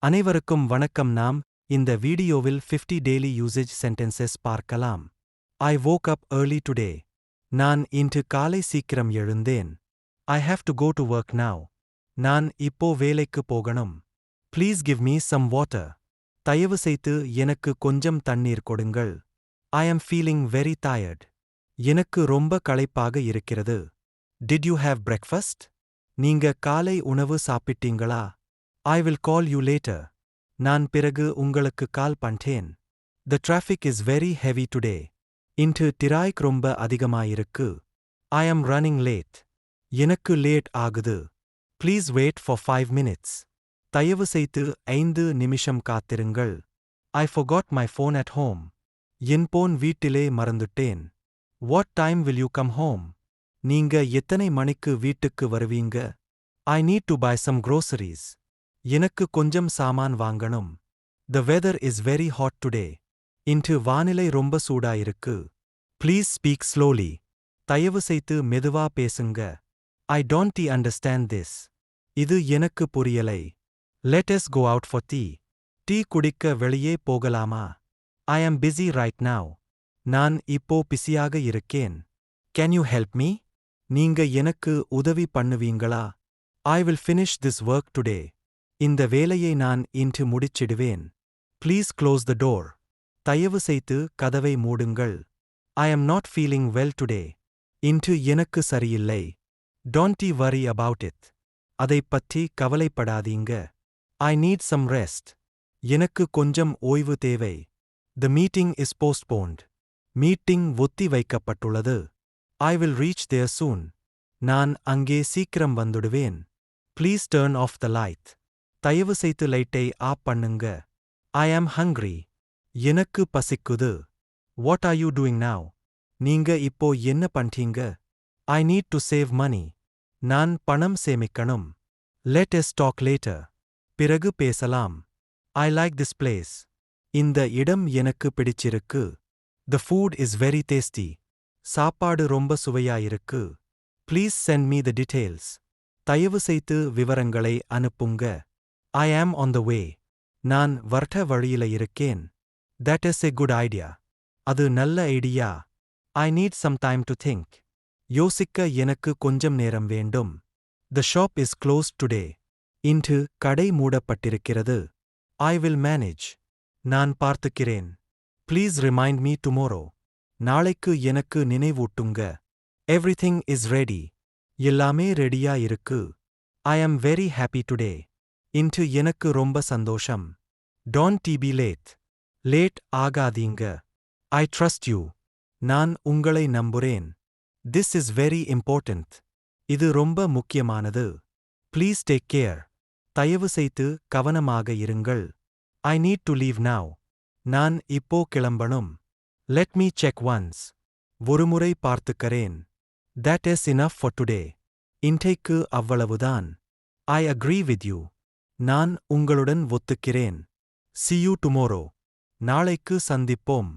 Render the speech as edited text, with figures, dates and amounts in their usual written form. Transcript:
அனைவருக்கும் வணக்கம். நாம் இந்த வீடியோவில் 50 daily usage sentences பார்க்கலாம். I woke up early today. நான் இன்று காலை சீக்கிரம் எழுந்தேன். I have to go to work now. நான் இப்போ வேலைக்கு போகணும். Please give me some water. தயவு செய்து எனக்கு கொஞ்சம் தண்ணீர் கொடுங்கள். I am feeling very tired. எனக்கு ரொம்ப களைப்பாக இருக்கிறது. Did you have breakfast? நீங்க காலை உணவு சாப்பிட்டீங்களா? I will call you later. நான் பிறகு உங்களுக்கு கால் பண்றேன். The traffic is very heavy today. இன்று டிராஃபிக் ரொம்ப அதிகமாயிருக்கு. I am running late. எனக்கு லேட் ஆகுது. Please wait for 5 minutes. தயவு செய்து 5 நிமிஷம் காத்திருங்கள். I forgot my phone at home. N phone வீட்டிலே மறந்துட்டேன். What time will you come home? நீங்க எத்தனை மணிக்கு வீட்டுக்கு வருவீங்க? I need to buy some groceries. எனக்கு கொஞ்சம் சாமான் வாங்கணும். The weather is very hot today. இன்று வானிலை ரொம்ப சூடாயிருக்கு. Please speak slowly. தயவு செய்து மெதுவா பேசுங்க. I don't understand this. இது எனக்கு புரியலை. Let us go out for tea. Tea குடிக்க வெளியே போகலாமா? I am busy right now. நான் இப்போ பிஸியாக இருக்கேன். Can you help me? நீங்க எனக்கு உதவி பண்ணுவீங்களா? I will finish this work today. இந்த வேலையை நான் இன்று முடிச்சிடுவேன். Please close the door. தயவு செய்து கதவை மூடுங்கள். I am not feeling well today. இன்று எனக்கு சரியில்லை. Don't worry about it. அதைப் பற்றி கவலைப்படாதீங்க. I need some rest. எனக்கு கொஞ்சம் ஓய்வு தேவை. The meeting is postponed. Meeting ஒத்தி வைக்கப்பட்டுள்ளது. I will reach there soon. நான் அங்கே சீக்கிரம் வந்துடுவேன். Please turn off the light. தயவு செய்து லைட்டை ஆஃப் பண்ணுங்க. I am hungry. எனக்கு பசிக்குது. What are you doing now? நீங்க இப்போ என்ன பண்றீங்க? I need to save money. நான் பணம் சேமிக்கணும். Let us talk later. பிறகு பேசலாம். I like this place. இந்த இடம் எனக்கு பிடிச்சிருக்கு. The food is very tasty. சாப்பாடு ரொம்ப சுவையாயிருக்கு. Please send me the details. தயவு செய்து விவரங்களை அனுப்புங்க. I am on the way. நான் வர்ற வழியில இருக்கேன். That is a good idea. அது நல்ல idea. I need some time to think. யோசிக்க எனக்கு கொஞ்சம் நேரம் வேண்டும். The shop is closed today. இன்று கடை மூடப்பட்டிருக்கிறது. I will manage. நான் பார்த்துக்கிறேன். Please remind me tomorrow. நாளைக்கு எனக்கு நினைவூட்டுங்க. Everything is ready. எல்லாமே ரெடியா இருக்கு. I am very happy today. இன்று எனக்கு ரொம்ப சந்தோஷம். Don't be late. லேட் ஆகாதீங்க. I trust you. நான் உங்களை நம்புறேன். This is very important. இது ரொம்ப முக்கியமானது. Please take care. தயவு செய்து கவனமாக இருங்கள். I need to leave now. நான் இப்போ கிளம்பணும். Let me check once. ஒருமுறை பார்த்துக்கறேன். That is enough for today. இன்றைக்கு அவ்வளவுதான். I agree with you. நான் உங்களுடன் ஒத்துக்கிறேன். See you tomorrow. நாளைக்கு சந்திப்போம்.